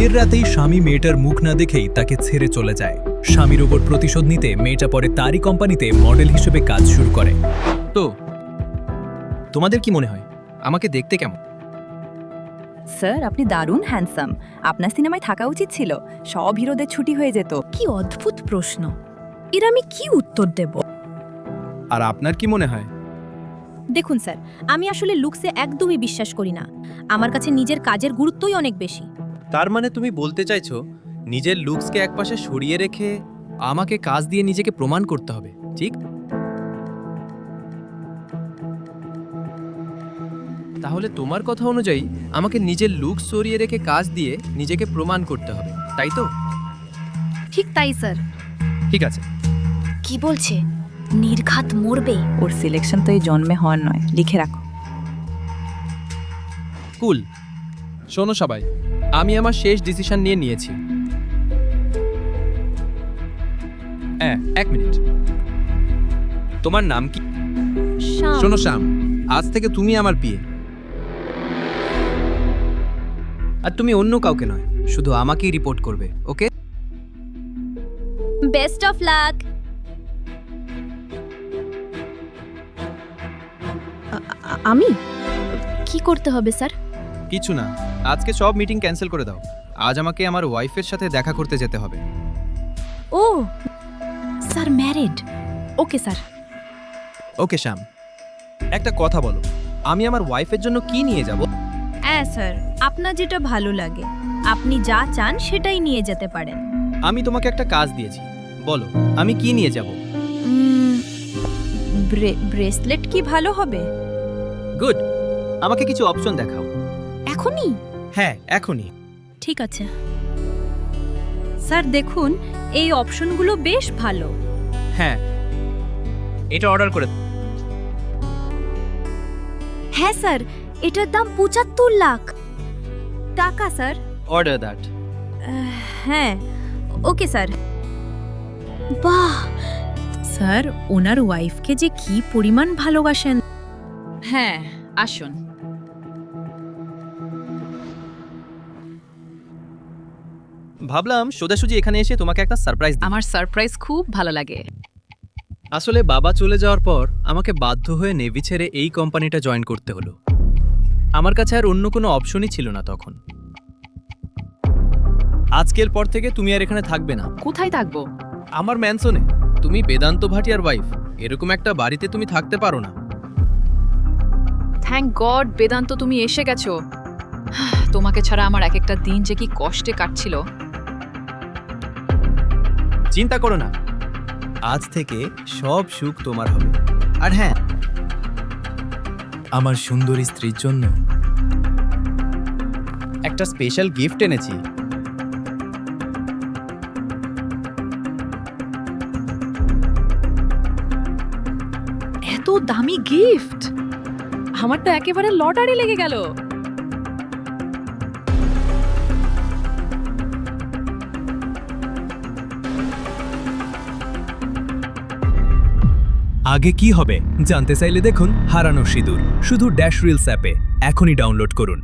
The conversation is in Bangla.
বিয়ের রাতেই স্বামী মেয়েটার মুখ না দেখেই তাকে ছেড়ে চলে যায়। স্বামীর ওপর প্রতিশোধ নিতে মেয়েটা পরে তারই কোম্পানিতে মডেল হিসেবে কাজ শুরু করে। তো তোমাদের কি মনে হয় আমাকে দেখতে কেমন? স্যার, আপনি দারুণ হ্যান্ডসাম। আপনার সিনেমায় থাকা উচিত ছিল। সব হিরোদের ছুটি হয়ে যেত। কি অদ্ভুত প্রশ্ন, এর আমি কি উত্তর দেব? আর আপনার কি মনে হয়? দেখুন স্যার, আমি আসলে লুকসে একদমই বিশ্বাস করি না। আমার কাছে নিজের কাজের গুরুত্বই অনেক বেশি। তার মানে তুমি বলতে চাইছো নিজের লুকসকে একপাশে সরিয়ে রেখে আমাকে কাজ দিয়ে নিজেকে প্রমাণ করতে হবে, ঠিক? তাহলে তোমার কথা অনুযায়ী আমাকে নিজের লুক সরিয়ে রেখে কাজ দিয়ে নিজেকে প্রমাণ করতে হবে, তাই তো? ঠিক তাই স্যার। ঠিক আছে। কি বলছে? নির্ঘাত মরবে। ওর সিলেকশন তো এই জন্মে হওয়ার নয়, লিখে রাখো। কুল। শোনো সবাই, আমি আমার শেষ ডিসিশন নিয়ে নিয়েছি। এক মিনিট, তোমার নাম কি? শোনো শ্যাম, আজ থেকে তুমি আমার পিএ। আর তুমি অন্য কাউকে নয়, শুধু আমাকেই রিপোর্ট করবে, ওকে? Best of luck. আমি কি করতে হবে স্যার? কিছু না, আজকে সব মিটিং ক্যান্সেল করে দাও। আজ আমাকে আমার ওয়াইফের সাথে দেখা করতে যেতে হবে। ও sir, married. Okay sir. Okay Shyam, একটা কথা বলো, আমি আমার ওয়াইফের জন্য কি নিয়ে যাব? হ্যাঁ স্যার, আপনার যেটা ভালো লাগে, আপনি যা চান সেটাই নিয়ে যেতে পারেন। আমি তোমাকে একটা কাজ দিয়েছি, বলো আমি কি নিয়ে যাব? ব্রেসলেট কি ভালো হবে? গুড, আমাকে কিছু অপশন দেখাও। এখনই? হ্যাঁ, এখনই। ঠিক আছে স্যার, দেখুন এই অপশনগুলো বেশ ভালো। হ্যাঁ, এটা অর্ডার করে। হ্যাঁ স্যার, এটার দাম ৭৫ লাখ টাকা স্যার। Order that. হ্যাঁ, ওকে স্যার। বাহ স্যার, ওনার ওয়াইফকে যে কি পরিমাণ ভালোবাসেন। হ্যাঁ, আসুন। ভাবলাম সোজাসুজি এখানে এসে তোমাকে একটা সারপ্রাইজ দিই। আমার সারপ্রাইজ খুব ভালো লাগে। আসলে বাবা চলে যাওয়ার পর আমাকে বাধ্য হয়ে নেভি ছেড়ে এই কোম্পানিটা জয়েন করতে হলো। আমার কাছে আর অন্য কোনো অপশনই ছিল না তখন। আজকের পর থেকে তুমি আর এখানে থাকবে না। কোথায় থাকবো? আমার ম্যানসনে। তুমি বেদান্ত ভাটিয়ার ওয়াইফ, এরকম একটা বাড়িতে তুমি থাকতে পারো না। থ্যাংক গড বেদান্ত, তুমি এসে গেছো। তোমাকে ছাড়া আমার এক একটা দিন যে কি কষ্টে কাটছিল। চিন্তা করো না, আজ থেকে সব সুখ তোমার হবে। আর হ্যাঁ, আমার সুন্দরী স্ত্রীর জন্য একটা স্পেশাল গিফট এনেছি। এত দামি গিফট, আমার তো একেবারে লটারি লেগে গেল। আগে কি হবে জানতে চাইলে দেখুন হারানো সিঁদুর, শুধু ড্যাশ রিলস অ্যাপে। এখনই ডাউনলোড করুন।